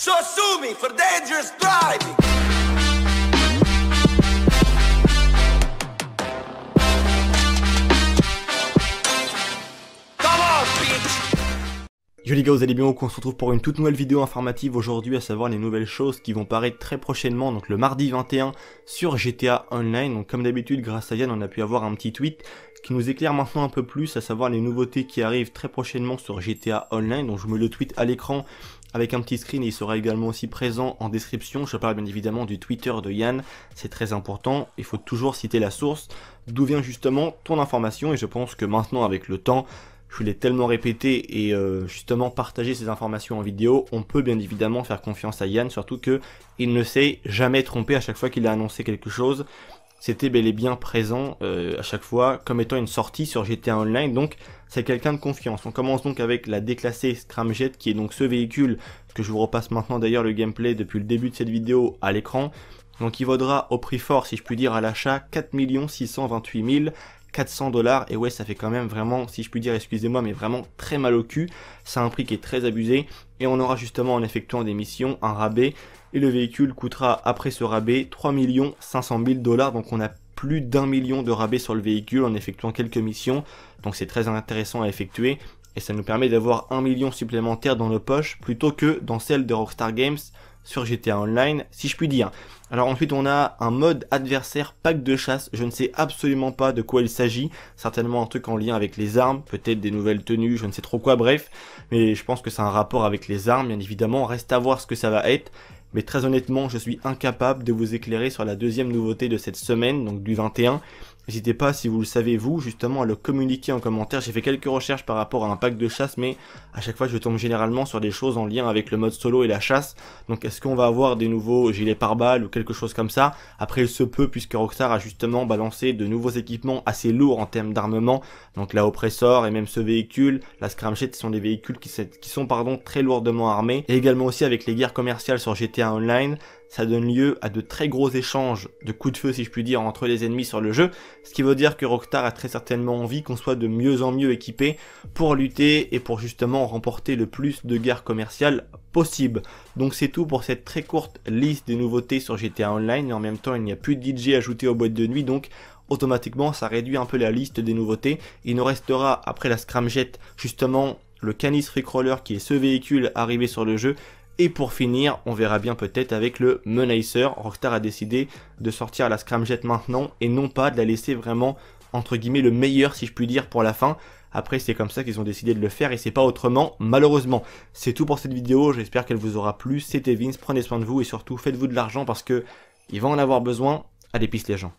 So sue me for dangerous driving. Come on, bitch. Yo les gars, vous allez bien? On se retrouve pour une toute nouvelle vidéo informative aujourd'hui, à savoir les nouvelles choses qui vont paraître très prochainement, donc le mardi 21 sur GTA Online. Donc comme d'habitude, grâce à Yann, on a pu avoir un petit tweet qui nous éclaire maintenant un peu plus, à savoir les nouveautés qui arrivent très prochainement sur GTA Online. Donc je vous mets le tweet à l'écran avec un petit screen et il sera également aussi présent en description. Je parle bien évidemment du Twitter de Yann, c'est très important, il faut toujours citer la source, d'où vient justement ton information, et je pense que maintenant avec le temps, je l'ai tellement répété et justement partager ces informations en vidéo, on peut bien évidemment faire confiance à Yann, surtout que il ne s'est jamais trompé à chaque fois qu'il a annoncé quelque chose. C'était bel et bien présent à chaque fois comme étant une sortie sur GTA Online, donc c'est quelqu'un de confiance. On commence donc avec la déclassée Scramjet, qui est donc ce véhicule que je vous repasse maintenant d'ailleurs le gameplay depuis le début de cette vidéo à l'écran. Donc il vaudra au prix fort, si je puis dire, à l'achat 4 628 400 $, et ouais, ça fait quand même vraiment, si je puis dire, excusez-moi, mais vraiment très mal au cul. C'est un prix qui est très abusé, et on aura justement en effectuant des missions un rabais, et le véhicule coûtera après ce rabais 3 500 000 $, donc on a plus d'1 million de rabais sur le véhicule en effectuant quelques missions, donc c'est très intéressant à effectuer, et ça nous permet d'avoir 1 million supplémentaire dans nos poches, plutôt que dans celle de Rockstar Games sur GTA Online, si je puis dire. Alors ensuite on a un mode adversaire pack de chasse, je ne sais absolument pas de quoi il s'agit, certainement un truc en lien avec les armes, peut-être des nouvelles tenues, je ne sais trop quoi, bref, mais je pense que c'est un rapport avec les armes, bien évidemment, reste à voir ce que ça va être, mais très honnêtement je suis incapable de vous éclairer sur la deuxième nouveauté de cette semaine, donc du 21, n'hésitez pas, si vous le savez vous, justement à le communiquer en commentaire. J'ai fait quelques recherches par rapport à un pack de chasse, mais à chaque fois je tombe généralement sur des choses en lien avec le mode solo et la chasse. Donc est-ce qu'on va avoir des nouveaux gilets pare-balles ou quelque chose comme ça? Après il se peut, puisque Rockstar a justement balancé de nouveaux équipements assez lourds en termes d'armement. Donc la Oppressor et même ce véhicule, la Scramjet, sont des véhicules qui sont très lourdement armés. Et également aussi avec les guerres commerciales sur GTA Online, ça donne lieu à de très gros échanges de coups de feu, si je puis dire, entre les ennemis sur le jeu, ce qui veut dire que Rockstar a très certainement envie qu'on soit de mieux en mieux équipé pour lutter et pour justement remporter le plus de guerres commerciales possible. Donc c'est tout pour cette très courte liste des nouveautés sur GTA Online, et en même temps il n'y a plus de DJ ajouté aux boîtes de nuit, donc automatiquement ça réduit un peu la liste des nouveautés. Il nous restera après la Scramjet justement le Canis Rickroller, qui est ce véhicule arrivé sur le jeu. Et pour finir, on verra bien peut-être avec le Menacer. Rockstar a décidé de sortir la Scramjet maintenant et non pas de la laisser vraiment, entre guillemets, le meilleur, si je puis dire, pour la fin. Après, c'est comme ça qu'ils ont décidé de le faire et c'est pas autrement, malheureusement. C'est tout pour cette vidéo, j'espère qu'elle vous aura plu. C'était Vince, prenez soin de vous et surtout faites-vous de l'argent parce que il va en avoir besoin. Allez, peace les gens.